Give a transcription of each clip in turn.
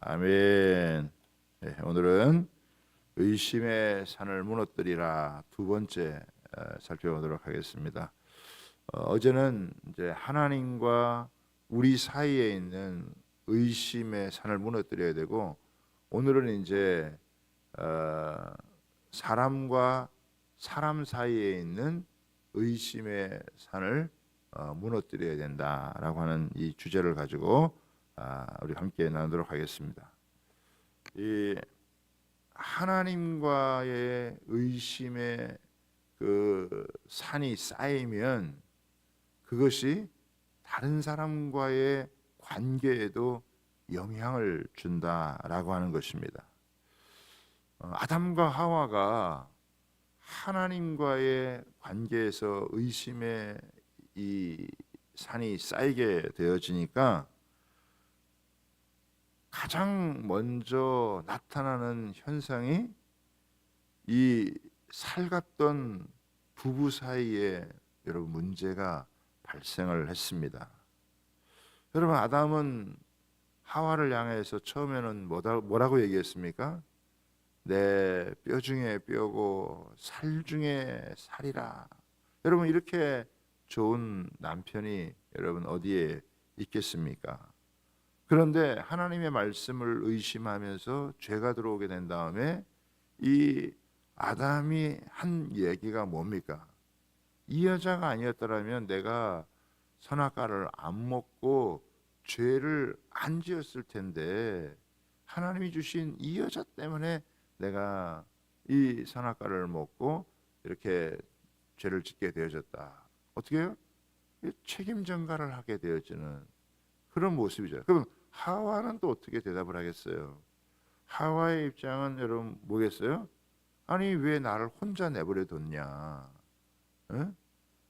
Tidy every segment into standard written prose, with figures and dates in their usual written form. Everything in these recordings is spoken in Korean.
아멘. 네, 오늘은 의심의 산을 무너뜨리라 두 번째 살펴보도록 하겠습니다. 어제는 이제 하나님과 우리 사이에 있는 의심의 산을 무너뜨려야 되고, 오늘은 이제 사람과 사람 사이에 있는 의심의 산을 무너뜨려야 된다라고 하는 이 주제를 가지고 우리 함께 나누도록 하겠습니다. 이 하나님과의 의심의 그 산이 쌓이면 그것이 다른 사람과의 관계에도 영향을 준다라고 하는 것입니다. 아담과 하와가 하나님과의 관계에서 의심의 이 산이 쌓이게 되어지니까 가장 먼저 나타나는 현상이 이 살갑던 부부 사이에 여러분 문제가 발생을 했습니다. 여러분, 아담은 하와를 향해서 처음에는 뭐라고 얘기했습니까? 내 뼈 중에 뼈고 살 중에 살이라. 여러분, 이렇게 좋은 남편이 여러분 어디에 있겠습니까? 그런데 하나님의 말씀을 의심하면서 죄가 들어오게 된 다음에 이 아담이 한 얘기가 뭡니까? 이 여자가 아니었더라면 내가 선악과를 안 먹고 죄를 안 지었을 텐데, 하나님이 주신 이 여자 때문에 내가 이 선악과를 먹고 이렇게 죄를 짓게 되어졌다. 어떻게 해요? 책임 전가를 하게 되어지는 그런 모습이죠. 그럼 하와는 또 어떻게 대답을 하겠어요? 하와의 입장은 여러분 뭐겠어요? 아니, 왜 나를 혼자 내버려 뒀냐? 에?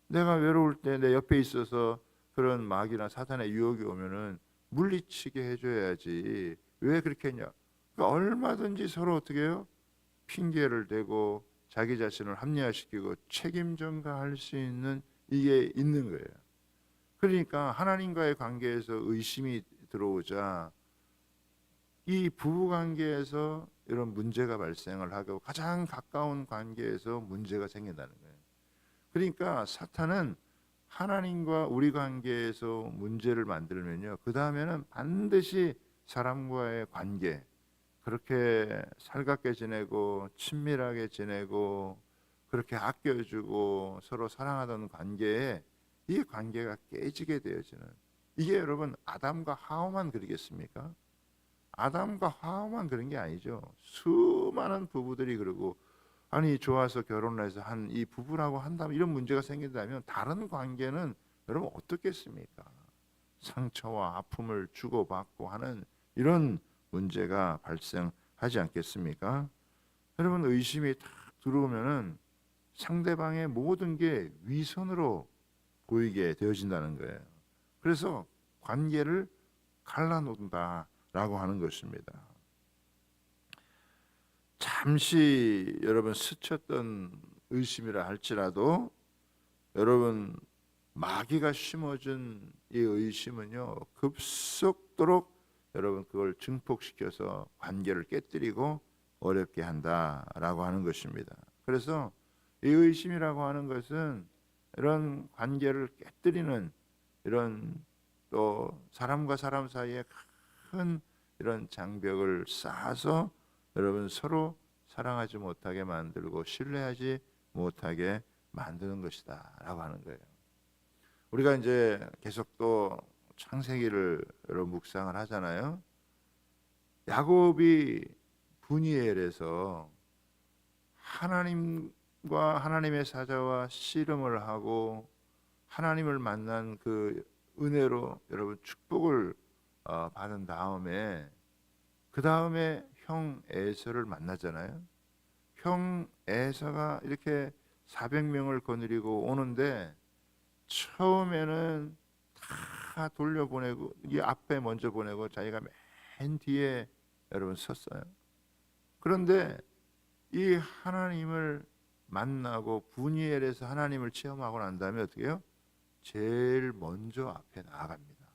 내가 외로울 때 내 옆에 있어서 그런 마귀나 사탄의 유혹이 오면은 물리치게 해줘야지. 왜 그렇게 했냐? 그러니까 얼마든지 서로 어떻게 해요? 핑계를 대고 자기 자신을 합리화시키고 책임 전가할 수 있는 이게 있는 거예요. 그러니까 하나님과의 관계에서 의심이 들어오자 이 부부 관계에서 이런 문제가 발생을 하고 가장 가까운 관계에서 문제가 생긴다는 거예요. 그러니까 사탄은 하나님과 우리 관계에서 문제를 만들면요, 그 다음에는 반드시 사람과의 관계, 그렇게 살갑게 지내고 친밀하게 지내고 그렇게 아껴주고 서로 사랑하던 관계에 이 관계가 깨지게 되어지는, 이게 여러분 아담과 하와만 그러겠습니까? 아담과 하와만 그런 게 아니죠. 수많은 부부들이 그러고, 아니 좋아서 결혼을 해서 한 이 부부라고 한다면 이런 문제가 생긴다면 다른 관계는 여러분 어떻겠습니까? 상처와 아픔을 주고받고 하는 이런 문제가 발생하지 않겠습니까? 여러분, 의심이 탁 들어오면은 상대방의 모든 게 위선으로 보이게 되어진다는 거예요. 그래서 관계를 갈라놓는다라고 하는 것입니다. 잠시 여러분 스쳤던 의심이라 할지라도 여러분 마귀가 심어준 이 의심은요, 급속도로 여러분 그걸 증폭시켜서 관계를 깨뜨리고 어렵게 한다라고 하는 것입니다. 그래서 이 의심이라고 하는 것은 이런 관계를 깨뜨리는, 이런 또 사람과 사람 사이에 큰 이런 장벽을 쌓아서 여러분 서로 사랑하지 못하게 만들고 신뢰하지 못하게 만드는 것이다 라고 하는 거예요. 우리가 이제 계속 또 창세기를 여러분 묵상을 하잖아요. 야곱이 분이엘에서 하나님과 하나님의 사자와 씨름을 하고 하나님을 만난 그 은혜로 여러분 축복을 받은 다음에, 그 다음에 형 에서를 만나잖아요. 형 에서가 이렇게 400명을 거느리고 오는데 처음에는 다 돌려보내고 이 앞에 먼저 보내고 자기가 맨 뒤에 여러분 섰어요. 그런데 이 하나님을 만나고 분이엘에서 하나님을 체험하고 난 다음에 어떻게 해요? 제일 먼저 앞에 나아갑니다.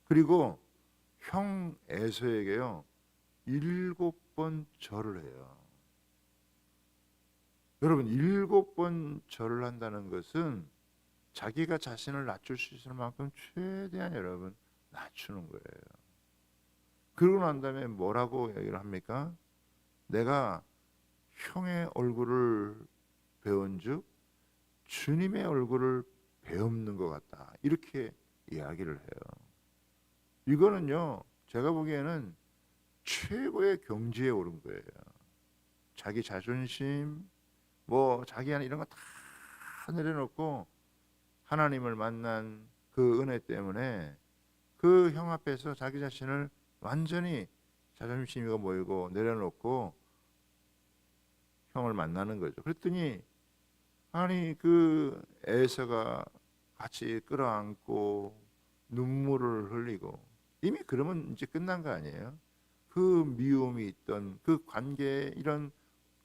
그리고 형 에서에게요 7번 절을 해요. 여러분 7번 절을 한다는 것은 자기가 자신을 낮출 수 있을 만큼 최대한 여러분 낮추는 거예요. 그러고 난 다음에 뭐라고 얘기를 합니까? 내가 형의 얼굴을 배운즉 주님의 얼굴을 배우는 것 같다. 이렇게 이야기를 해요. 이거는요 제가 보기에는 최고의 경지에 오른 거예요. 자기 자존심 뭐 자기 안에 이런 거 다 내려놓고 하나님을 만난 그 은혜 때문에 그 형 앞에서 자기 자신을 완전히 자존심이고 뭐이고 내려놓고 형을 만나는 거죠. 그랬더니 아니 그 에서가 같이 끌어안고 눈물을 흘리고 이미 그러면 이제 끝난 거 아니에요? 그 미움이 있던 그 관계에 이런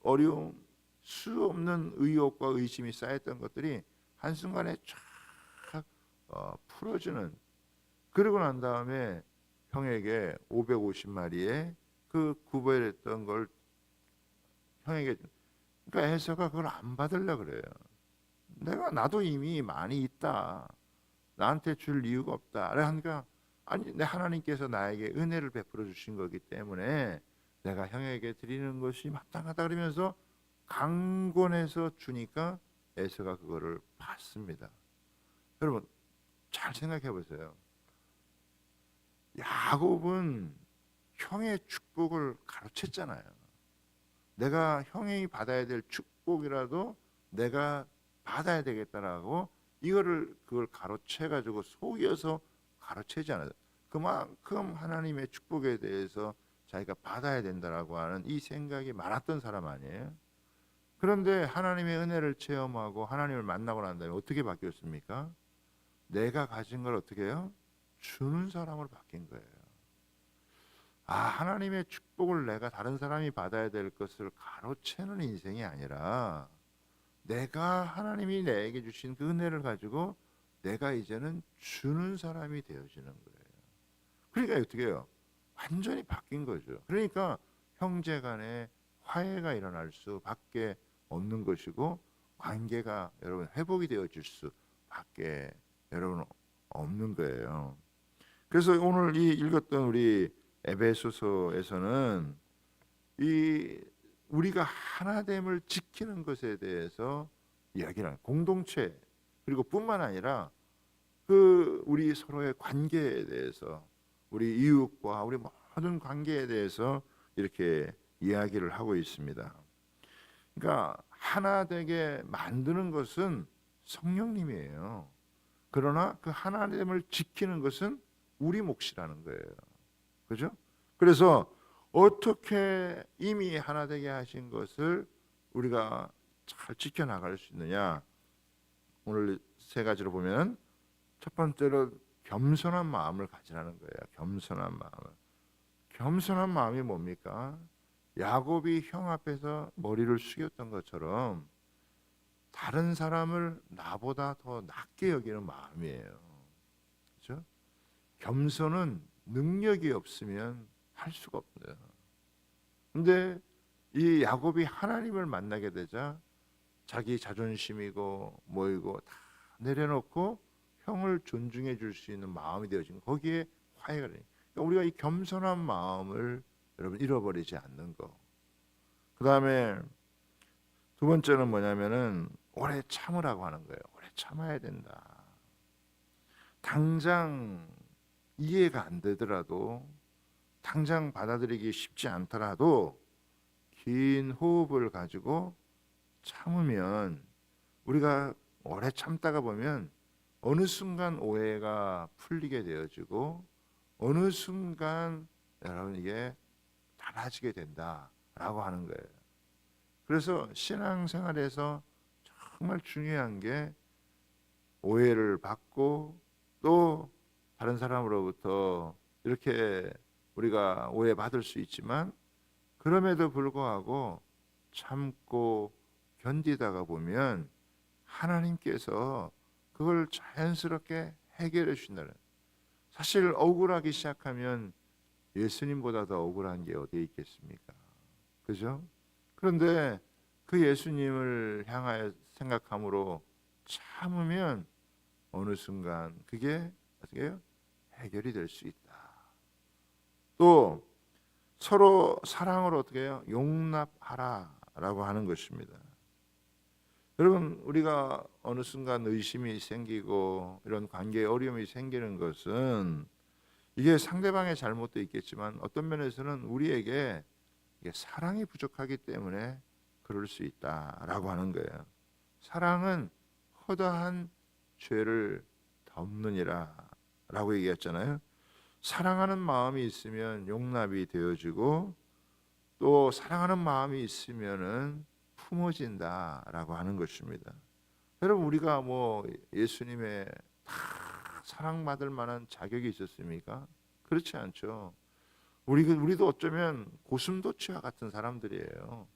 어려움 수 없는 의혹과 의심이 쌓였던 것들이 한순간에 쫙 풀어주는 그러고 난 다음에 형에게 550마리의 그 구별했던 걸 형에게 그러니까 에서가 그걸 안 받으려 그래요. 나도 이미 많이 있다. 나한테 줄 이유가 없다. 그러니까 아니 내 하나님께서 나에게 은혜를 베풀어 주신 거기 때문에 내가 형에게 드리는 것이 마땅하다 그러면서 강권해서 주니까 에서가 그거를 받습니다. 여러분 잘 생각해 보세요. 야곱은 형의 축복을 가로챘잖아요. 내가 형이 받아야 될 축복이라도 내가 받아야 되겠다라고 그걸 가로채 가지고 속여서 가로채지 않아요. 그만큼 하나님의 축복에 대해서 자기가 받아야 된다라고 하는 이 생각이 많았던 사람 아니에요? 그런데 하나님의 은혜를 체험하고 하나님을 만나고 난 다음에 어떻게 바뀌었습니까? 내가 가진 걸 어떻게 해요? 주는 사람으로 바뀐 거예요. 하나님의 축복을 내가 다른 사람이 받아야 될 것을 가로채는 인생이 아니라 내가 하나님이 내게 주신 그 은혜를 가지고 내가 이제는 주는 사람이 되어지는 거예요. 그러니까 어떻게 해요? 완전히 바뀐 거죠. 그러니까 형제 간에 화해가 일어날 수밖에 없는 것이고 관계가 여러분 회복이 되어질 수밖에 여러분 없는 거예요. 그래서 오늘 이 읽었던 우리 에베소서에서는 이 우리가 하나됨을 지키는 것에 대해서 이야기를 하는 공동체 그리고 뿐만 아니라 그 우리 서로의 관계에 대해서 우리 이웃과 우리 모든 관계에 대해서 이렇게 이야기를 하고 있습니다. 그러니까 하나 되게 만드는 것은 성령님이에요. 그러나 그 하나됨을 지키는 것은 우리 몫이라는 거예요. 그죠? 그래서 어떻게 이미 하나 되게 하신 것을 우리가 잘 지켜나갈 수 있느냐? 오늘 세 가지로 보면 첫 번째로 겸손한 마음을 가지라는 거예요. 겸손한 마음을. 겸손한 마음이 뭡니까? 야곱이 형 앞에서 머리를 숙였던 것처럼 다른 사람을 나보다 더 낮게 여기는 마음이에요. 그렇죠? 겸손은 능력이 없으면 할 수가 없어요. 근데 이 야곱이 하나님을 만나게 되자 자기 자존심이고 뭐이고 다 내려놓고 형을 존중해 줄 수 있는 마음이 되어진 거기에 화해가 되니까 그러니까 우리가 이 겸손한 마음을 여러분 잃어버리지 않는 거. 그 다음에 두 번째는 뭐냐면은 오래 참으라고 하는 거예요. 오래 참아야 된다. 당장 이해가 안 되더라도 당장 받아들이기 쉽지 않더라도 긴 호흡을 가지고 참으면 우리가 오래 참다가 보면 어느 순간 오해가 풀리게 되어지고 어느 순간 여러분 이게 달라지게 된다라고 하는 거예요. 그래서 신앙생활에서 정말 중요한 게 오해를 받고 또 다른 사람으로부터 이렇게 우리가 오해받을 수 있지만 그럼에도 불구하고 참고 견디다가 보면 하나님께서 그걸 자연스럽게 해결해 주신다는. 사실 억울하기 시작하면 예수님보다 더 억울한 게 어디에 있겠습니까? 그죠? 그런데 그 예수님을 향하여 생각함으로 참으면 어느 순간 그게 어떻게 해요? 해결이 될 수 있다. 또 서로 사랑으로 어떻게 해요? 용납하라라고 하는 것입니다. 여러분, 우리가 어느 순간 의심이 생기고 이런 관계에 어려움이 생기는 것은 이게 상대방의 잘못도 있겠지만 어떤 면에서는 우리에게 이게 사랑이 부족하기 때문에 그럴 수 있다라고 하는 거예요. 사랑은 허다한 죄를 덮느니라라고 얘기했잖아요. 사랑하는 마음이 있으면 용납이 되어지고 또 사랑하는 마음이 있으면은 품어진다라고 하는 것입니다. 여러분, 우리가 뭐 예수님의 다 사랑받을 만한 자격이 있었습니까? 그렇지 않죠. 우리도 어쩌면 고슴도치와 같은 사람들이에요.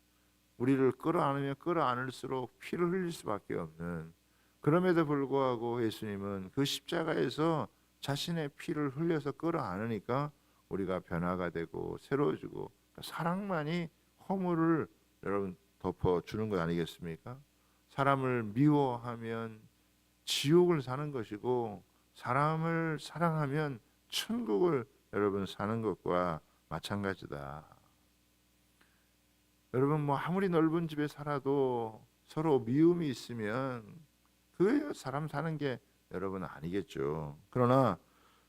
우리를 끌어안으면 끌어안을수록 피를 흘릴 수밖에 없는, 그럼에도 불구하고 예수님은 그 십자가에서 자신의 피를 흘려서 끌어안으니까 우리가 변화가 되고 새로워지고, 사랑만이 허물을 여러분 덮어주는 것 아니겠습니까? 사람을 미워하면 지옥을 사는 것이고 사람을 사랑하면 천국을 여러분 사는 것과 마찬가지다. 여러분, 뭐 아무리 넓은 집에 살아도 서로 미움이 있으면 그 사람 사는 게 여러분 아니겠죠. 그러나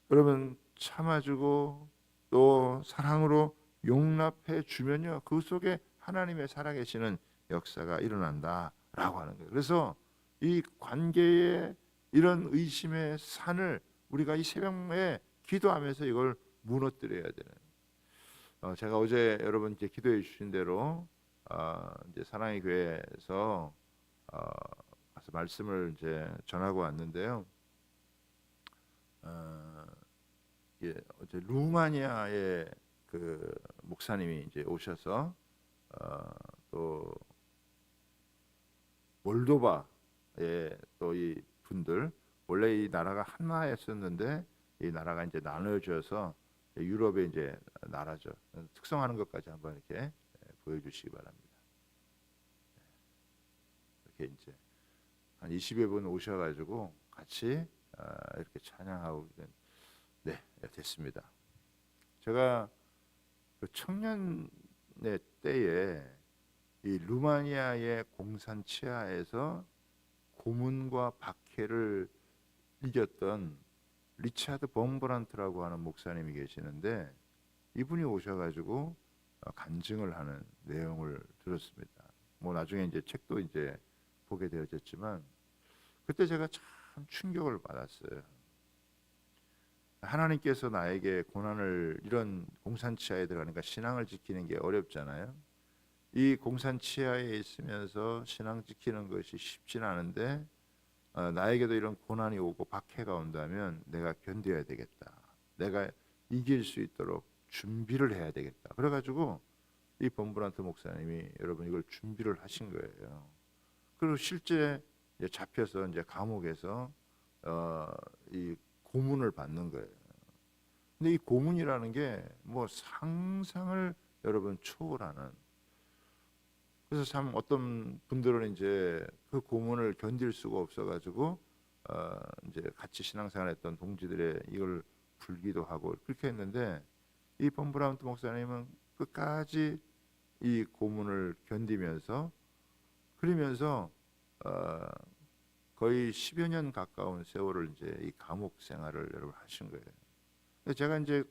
여러분 참아주고 또 사랑으로 용납해 주면요, 그 속에 하나님의 살아계시는 역사가 일어난다라고 하는 거예요. 그래서 이 관계에 이런 의심의 산을 우리가 이 새벽에 기도하면서 이걸 무너뜨려야 되는. 제가 어제 여러분 이제 기도해 주신 대로 이제 사랑의 교회에서 가서 말씀을 이제 전하고 왔는데요. 예, 어제 루마니아의 그 목사님이 이제 오셔서 또 몰도바의 또 이 분들, 원래 이 나라가 하나였었는데 이 나라가 이제 나눠져서 유럽의 이제 나라죠. 특성하는 것까지 한번 이렇게 보여주시기 바랍니다. 이렇게 이제 한 20여 분 오셔가지고 같이 이렇게 찬양하고 네, 됐습니다. 제가 그 청년의 때에 이 루마니아의 공산 치하에서 고문과 박해를 이겼던 리차드 범브란트라고 하는 목사님이 계시는데, 이분이 오셔가지고 간증을 하는 내용을 들었습니다. 뭐 나중에 이제 책도 이제 보게 되어졌지만 그때 제가 참 충격을 받았어요. 하나님께서 나에게 고난을, 이런 공산 치하에 들어가니까 신앙을 지키는 게 어렵잖아요. 이 공산 치하에 있으면서 신앙 지키는 것이 쉽진 않은데 나에게도 이런 고난이 오고 박해가 온다면 내가 견뎌야 되겠다. 내가 이길 수 있도록 준비를 해야 되겠다. 그래가지고 이 범브란트 목사님이 여러분 이걸 준비를 하신 거예요. 그리고 실제 이제 잡혀서 이제 감옥에서 이 고문을 받는 거예요. 근데 이 고문이라는 게 뭐 상상을 여러분 초월하는, 그래서 참 어떤 분들은 이제 그 고문을 견딜 수가 없어가지고 이제 같이 신앙생활했던 동지들의 이걸 불기도 하고 그렇게 했는데, 이 범브라운트 목사님은 끝까지 이 고문을 견디면서, 그러면서 거의 10여 년 가까운 세월을 이제 이 감옥 생활을 여러분 하신 거예요. 근데 제가 이제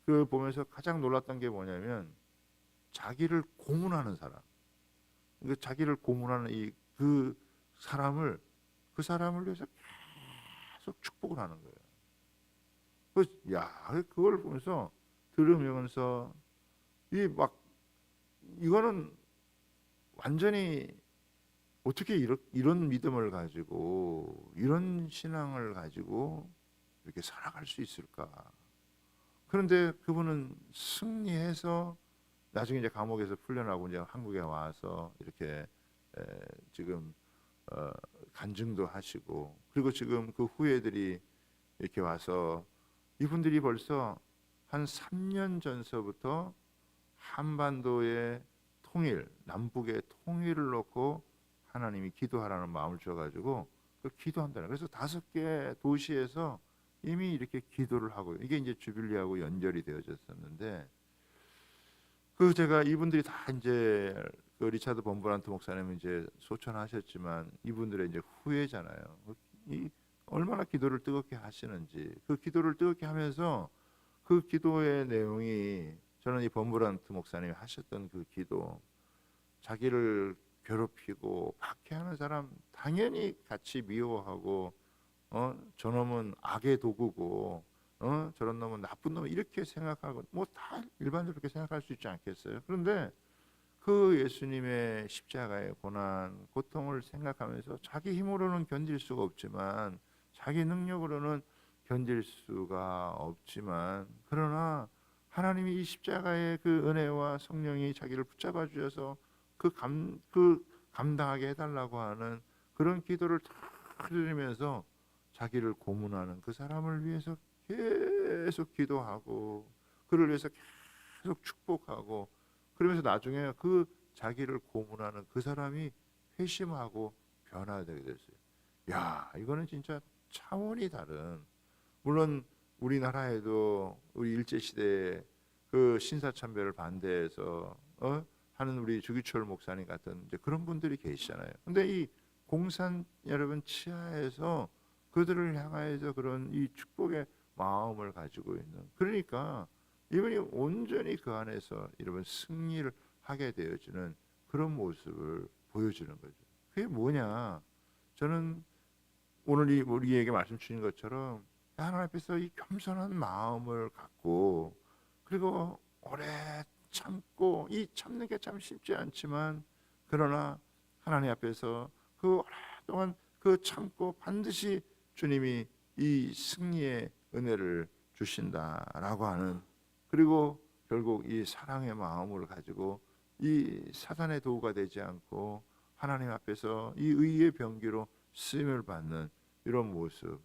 그 보면서 가장 놀랐던 게 뭐냐면, 자기를 고문하는 사람, 그 자기를 고문하는 그 사람을 위해서 계속 축복을 하는 거예요. 그걸 보면서 들으면서 이거는 완전히 어떻게 이런 믿음을 가지고 이런 신앙을 가지고 이렇게 살아갈 수 있을까? 그런데 그분은 승리해서 나중에 이제 감옥에서 풀려나고 이제 한국에 와서 이렇게 지금 간증도 하시고, 그리고 지금 그 후예들이 이렇게 와서 이분들이 벌써 한 3년 전서부터 한반도의 통일, 남북의 통일을 놓고 하나님이 기도하라는 마음을 줘가지고 그 기도한다는. 그래서 5개 도시에서 이미 이렇게 기도를 하고, 이게 이제 주빌리하고 연결이 되어졌었는데, 그 제가 이분들이 다 이제 그 리차드 범브란트 목사님은 이제 소천하셨지만 이분들의 이제 후예잖아요. 이 얼마나 기도를 뜨겁게 하시는지, 그 기도를 뜨겁게 하면서 그 기도의 내용이, 저는 이 범브란트 목사님이 하셨던 그 기도, 자기를 괴롭히고 박해하는 사람 당연히 같이 미워하고, 저놈은 악의 도구고, 저런 놈은 나쁜 놈, 이렇게 생각하고 뭐 다 일반적으로 그렇게 생각할 수 있지 않겠어요? 그런데 그 예수님의 십자가의 고난, 고통을 생각하면서 자기 힘으로는 견딜 수가 없지만, 자기 능력으로는 견딜 수가 없지만, 그러나 하나님이 이 십자가의 그 은혜와 성령이 자기를 붙잡아 주셔서 그 감당하게 해달라고 하는 그런 기도를 다 드리면서 자기를 고문하는 그 사람을 위해서 계속 기도하고, 그를 위해서 계속 축복하고, 그러면서 나중에 그 자기를 고문하는 그 사람이 회심하고 변화되게 됐어요. 야, 이거는 진짜 차원이 다른. 물론 우리나라에도 우리 일제 시대에 그 신사참배를 반대해서 하는 우리 주기철 목사님 같은 이제 그런 분들이 계시잖아요. 근데 이 공산 여러분 치하에서 그들을 향하여서 그런 이 축복의 마음을 가지고 있는, 그러니까 이분이 온전히 그 안에서 여러분 승리를 하게 되어지는 그런 모습을 보여주는 거죠. 그게 뭐냐? 저는 오늘 우리에게 말씀 주신 것처럼 하나님 앞에서 이 겸손한 마음을 갖고, 그리고 오래 참고, 이 참는 게 참 쉽지 않지만, 그러나 하나님 앞에서 그 오랫동안 그 참고 반드시 주님이 이 승리의 은혜를 주신다라고 하는, 그리고 결국 이 사랑의 마음을 가지고 이 사단의 도구가 되지 않고 하나님 앞에서 이 의의 병기로 쓰임을 받는 이런 모습.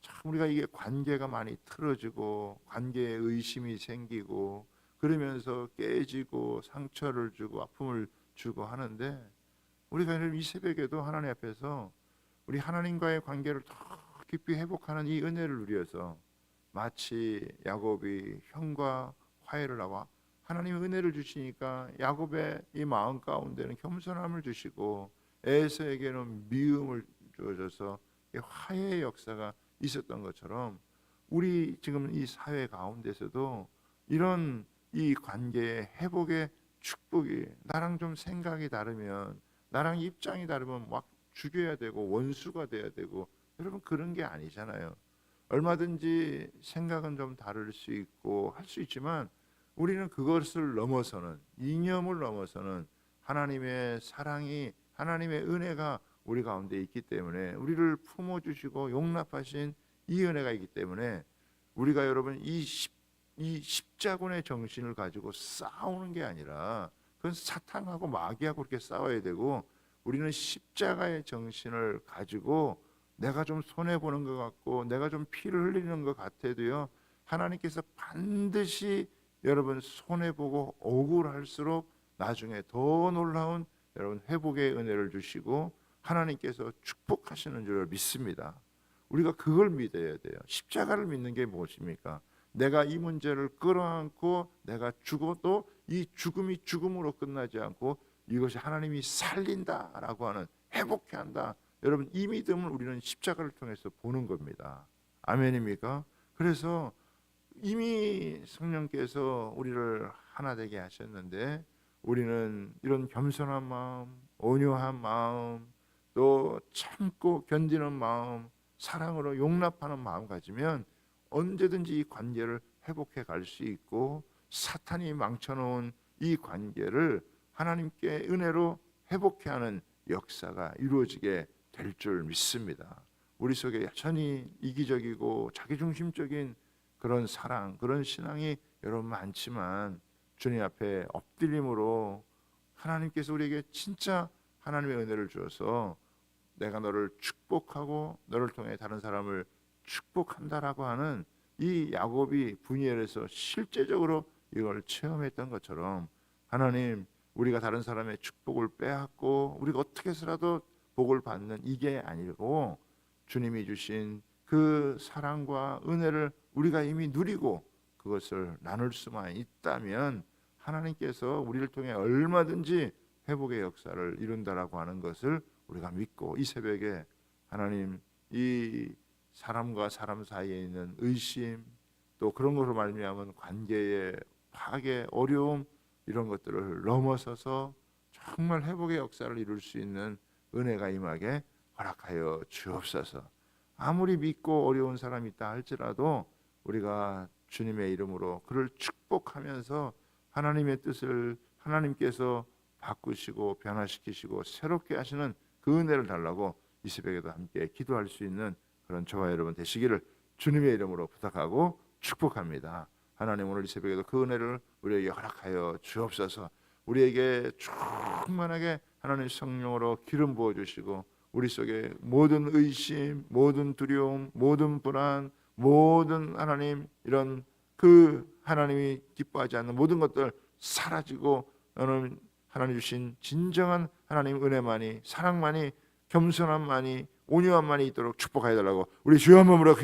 참 우리가 이게 관계가 많이 틀어지고 관계에 의심이 생기고 그러면서 깨지고 상처를 주고 아픔을 주고 하는데, 우리가 이 새벽에도 하나님 앞에서 우리 하나님과의 관계를 더 깊이 회복하는 이 은혜를 누려서, 마치 야곱이 형과 화해를 하고 하나님의 은혜를 주시니까 야곱의 이 마음 가운데는 겸손함을 주시고 에서에게는 미움을 주어져서 화해의 역사가 있었던 것처럼, 우리 지금 이 사회 가운데서도 이런 이 관계의 회복의 축복이, 나랑 좀 생각이 다르면, 나랑 입장이 다르면 막 죽여야 되고 원수가 돼야 되고, 여러분 그런 게 아니잖아요. 얼마든지 생각은 좀 다를 수 있고 할 수 있지만, 우리는 그것을 넘어서는, 이념을 넘어서는 하나님의 사랑이, 하나님의 은혜가 우리 가운데 있기 때문에, 우리를 품어주시고 용납하신 이 은혜가 있기 때문에, 우리가 여러분 이 십자군의 정신을 가지고 싸우는 게 아니라, 그건 사탄하고 마귀하고 그렇게 싸워야 되고, 우리는 십자가의 정신을 가지고 내가 좀 손해 보는 것 같고 내가 좀 피를 흘리는 것 같아도요, 하나님께서 반드시 여러분 손해 보고 억울할수록 나중에 더 놀라운 여러분 회복의 은혜를 주시고 하나님께서 축복하시는 줄 믿습니다. 우리가 그걸 믿어야 돼요. 십자가를 믿는 게 무엇입니까? 내가 이 문제를 끌어안고 내가 죽어도 이 죽음이 죽음으로 끝나지 않고 이것이 하나님이 살린다라고 하는, 회복케 한다. 여러분 이 믿음을 우리는 십자가를 통해서 보는 겁니다. 아멘입니까? 그래서 이미 성령께서 우리를 하나 되게 하셨는데, 우리는 이런 겸손한 마음, 온유한 마음, 또 참고 견디는 마음, 사랑으로 용납하는 마음 가지면 언제든지 이 관계를 회복해 갈 수 있고, 사탄이 망쳐놓은 이 관계를 하나님께 은혜로 회복해 하는 역사가 이루어지게 될 줄 믿습니다. 우리 속에 여전히 이기적이고 자기중심적인 그런 사랑, 그런 신앙이 여러분 많지만, 주님 앞에 엎드림으로 하나님께서 우리에게 진짜 하나님의 은혜를 주어서 내가 너를 축복하고 너를 통해 다른 사람을 축복한다라고 하는 이 야곱이 분이엘에서 실제적으로 이걸 체험했던 것처럼 하나님, 우리가 다른 사람의 축복을 빼앗고 우리가 어떻게 해서라도 복을 받는 이게 아니고 주님이 주신 그 사랑과 은혜를 우리가 이미 누리고 그것을 나눌 수만 있다면 하나님께서 우리를 통해 얼마든지 회복의 역사를 이룬다라고 하는 것을 우리가 믿고, 이 새벽에 하나님, 이 사람과 사람 사이에 있는 의심, 또 그런 것으로 말미암은 관계의 파괴, 어려움, 이런 것들을 넘어서서 정말 회복의 역사를 이룰 수 있는 은혜가 임하게 허락하여 주옵소서. 아무리 믿고 어려운 사람이 있다 할지라도 우리가 주님의 이름으로 그를 축복하면서 하나님의 뜻을 하나님께서 바꾸시고 변화시키시고 새롭게 하시는 그 은혜를 달라고 이 새벽에도 함께 기도할 수 있는 그런 저와 여러분 되시기를 주님의 이름으로 부탁하고 축복합니다. 하나님, 오늘 이 새벽에도 그 은혜를 우리에게 허락하여 주옵소서. 우리에게 충만하게 하나님 성령으로 기름 부어주시고 우리 속에 모든 의심, 모든 두려움, 모든 불안, 모든 하나님 이런 그 하나님이 기뻐하지 않는 모든 것들 사라지고 하나님 주신 진정한 하나님 은혜만이, 사랑만이, 겸손함만이, 온유함만이 있도록 축복하여 달라고 우리 주여 한번 부르짖